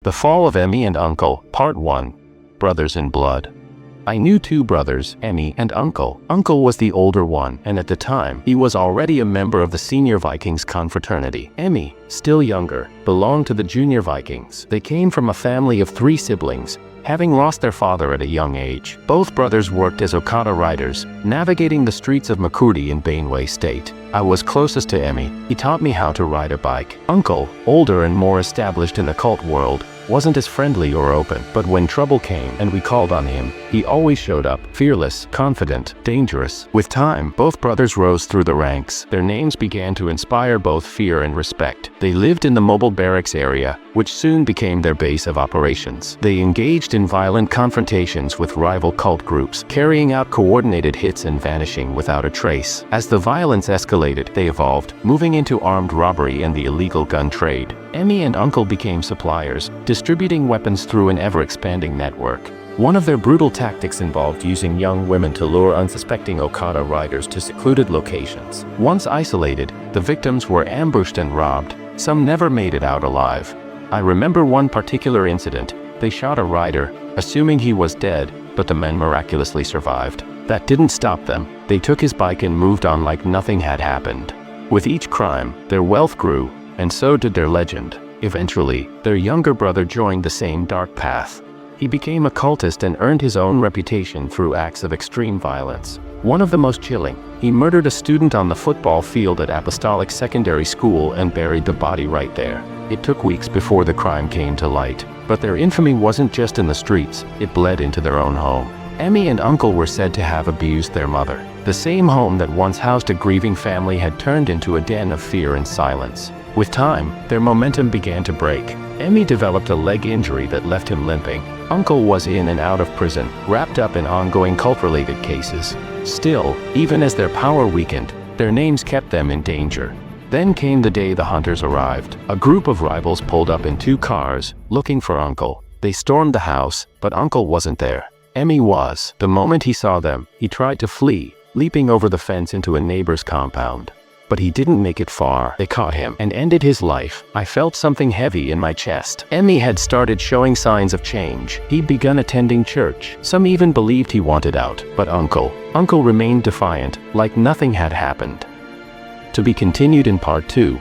The Fall of Emmy and Uncle, Part 1. Brothers in Blood. I knew two brothers, Emmy and Uncle. Uncle was the older one, and at the time, he was already a member of the senior Vikings Confraternity. Emmy, still younger, belonged to the junior Vikings. They came from a family of 3 siblings, having lost their father at a young age. Both brothers worked as Okada riders, navigating the streets of Makurdi in Benue State. I was closest to Emmy. He taught me how to ride a bike. Uncle, older and more established in the cult world, wasn't as friendly or open, but when trouble came and we called on him, he always showed up, fearless, confident, dangerous. With time, both brothers rose through the ranks. Their names began to inspire both fear and respect. They lived in the mobile barracks area, which soon became their base of operations. They engaged in violent confrontations with rival cult groups, carrying out coordinated hits and vanishing without a trace. As the violence escalated, they evolved, moving into armed robbery and the illegal gun trade. Emmy and Uncle became suppliers, distributing weapons through an ever-expanding network. One of their brutal tactics involved using young women to lure unsuspecting Okada riders to secluded locations. Once isolated, the victims were ambushed and robbed. Some never made it out alive. I remember one particular incident. They shot a rider, assuming he was dead, but the men miraculously survived. That didn't stop them. They took his bike and moved on like nothing had happened. With each crime, their wealth grew, and so did their legend. Eventually, their younger brother joined the same dark path. He became a cultist and earned his own reputation through acts of extreme violence. One of the most chilling, he murdered a student on the football field at Apostolic Secondary School and buried the body right there. It took weeks before the crime came to light, but their infamy wasn't just in the streets, it bled into their own home. Emmy and Uncle were said to have abused their mother. The same home that once housed a grieving family had turned into a den of fear and silence. With time, their momentum began to break. Emmy developed a leg injury that left him limping. Uncle was in and out of prison, wrapped up in ongoing cult-related cases. Still, even as their power weakened, their names kept them in danger. Then came the day the hunters arrived. A group of rivals pulled up in 2 cars, looking for Uncle. They stormed the house, but Uncle wasn't there. Emmy was. The moment he saw them, he tried to flee, leaping over the fence into a neighbor's compound. But he didn't make it far. They caught him and ended his life. I felt something heavy in my chest. Emmy had started showing signs of change. He'd begun attending church. Some even believed he wanted out. But Uncle remained defiant, like nothing had happened. To be continued in Part 2.